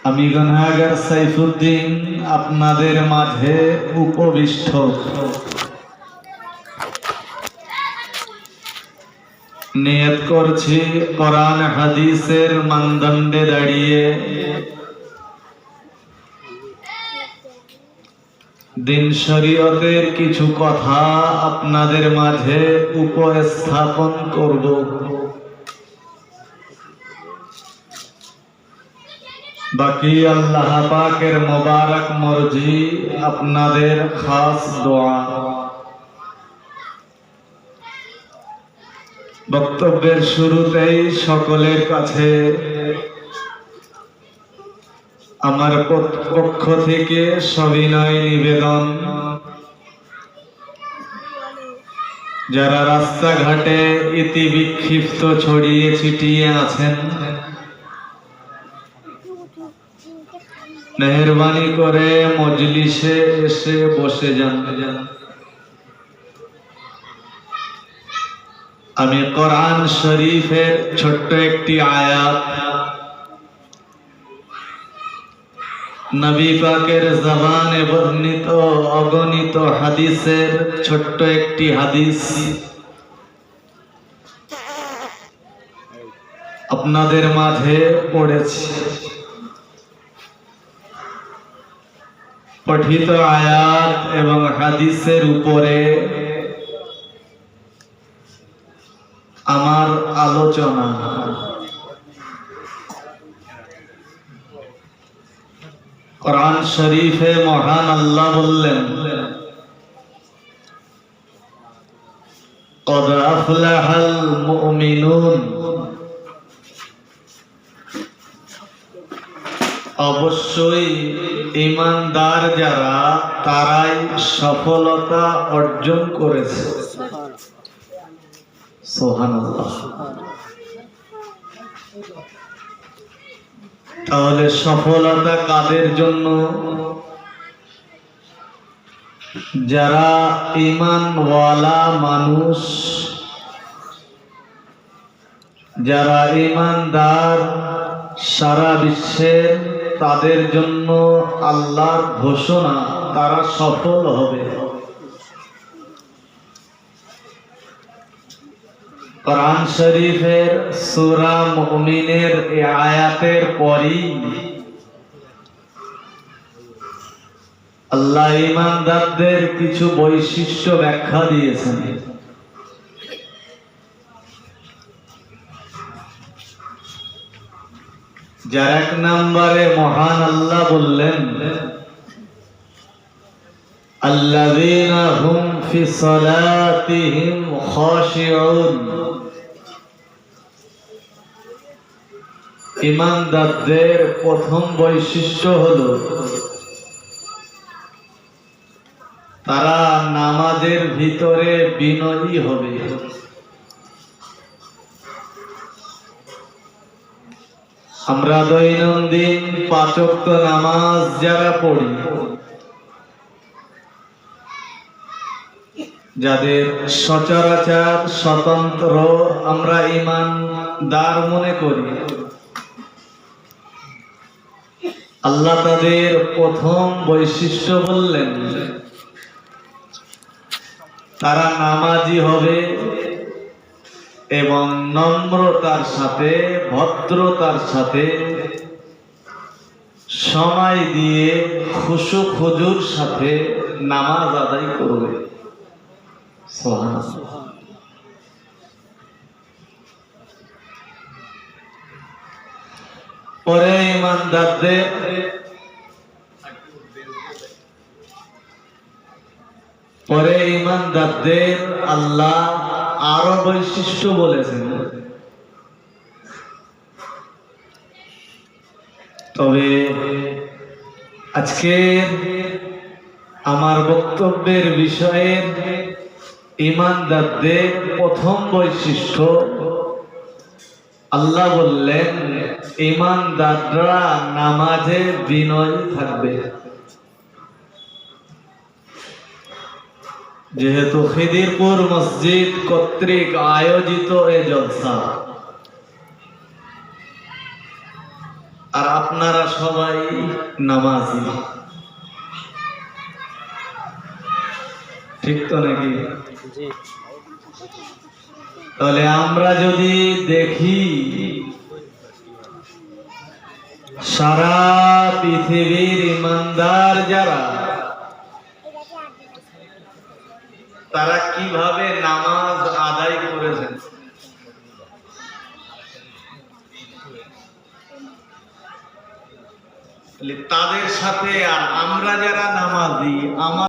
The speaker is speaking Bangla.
আমি গুনাহগার সাইফুদ্দিন আপনাদের মাঝে উপবিষ্ট নিয়ত করছি কোরআন হাদিসের মানদণ্ডে দাঁড়িয়ে দিন শরীয়তের কিছু কথা আপনাদের মাঝে উপস্থাপন করব। বাকি আল্লাহ পাকের মোবারক মর্জি, আপনাদের খাস দোয়া। বক্তব্যের শুরুতেই সকলের কাছে আমার পক্ষ থেকে সবিনয় নিবেদন, যারা রাস্তাঘাটে ইতি বিক্ষিপ্ত ছড়িয়ে ছিটিয়ে আছেন, মেহেরবানি করে মজলিসে এসে বসে যান। আমি কোরআন শরীফের ছোট্ট একটি আয়াত, নবী পাকের জবানে বর্ণিত অগণিত হাদিসের ছোট্ট একটি হাদিস আপনাদের মাঝে পড়েছি। পঠিত আয়াত এবং হাদিসের উপরে আমার আলোচনা। কোরআন শরীফে মহান আল্লাহ বললেন, قد أفلح المؤمنون, অবশ্যই ঈমানদার যারা তারাই সফলতা অর্জন করেছে। সুবহানাল্লাহ। তাহলে সফলতা কাদের জন্য? যারা ঈমানওয়ালা মানুষ, যারা ঈমানদার সারা বিশ্বের, তাদের জন্য আল্লাহর ঘোষণা, তারা সফল হবে। কোরআন শরীফের সূরা মুমিনের এই আয়াতের পরই আল্লাহ ঈমানদারদের কিছু বৈশিষ্ট্য ব্যাখ্যা দিয়েছেন। যার এক নম্বরে মহান আল্লাহ বললেন, আল্লাযীনা হুম ফি সালাতিহিম খাশিউন, ঈমানদারদের প্রথম বৈশিষ্ট্য হলো তারা নামাজের ভিতরে বিনয়ী হবে। আমরা দৈনন্দিন 5 ওয়াক্ত নামাজ যারা পড়ি, যাদের সচরাচর স্বতন্ত্র আমরা ঈমানদার মনে করি, আল্লাহ তাদের প্রথম বৈশিষ্ট্য বললেন তারা নামাজি হবে এবং নম্রতার সাথে, ভদ্রতার সাথে, সময় দিয়ে খুশু খুজুর সাথে নামাজ আদায় করবে। সুবহানাল্লাহ। পরে ঈমানদারদের আল্লাহ আরো বৈশিষ্ট্য বলেছেন। তবে আজকে আমার বক্তব্যের বিষয়ে ঈমানদারদের প্রথম বৈশিষ্ট্য আল্লাহ বললেন, ঈমানদাররা নামাজে বিনয়ী থাকবে। যেহেতু খিদিরপুর মসজিদ কর্তৃক আয়োজিত এই জলসা, আর আপনারা সবাই নামাজি, ঠিক তো নাকি? তাহলে আমরা যদি দেখি সারা পৃথিবীর ইমানদার যারা, তারা কিভাবে নামাজ আদায় করেছেন, তাদের সাথে আর আমরা যারা নামাজি,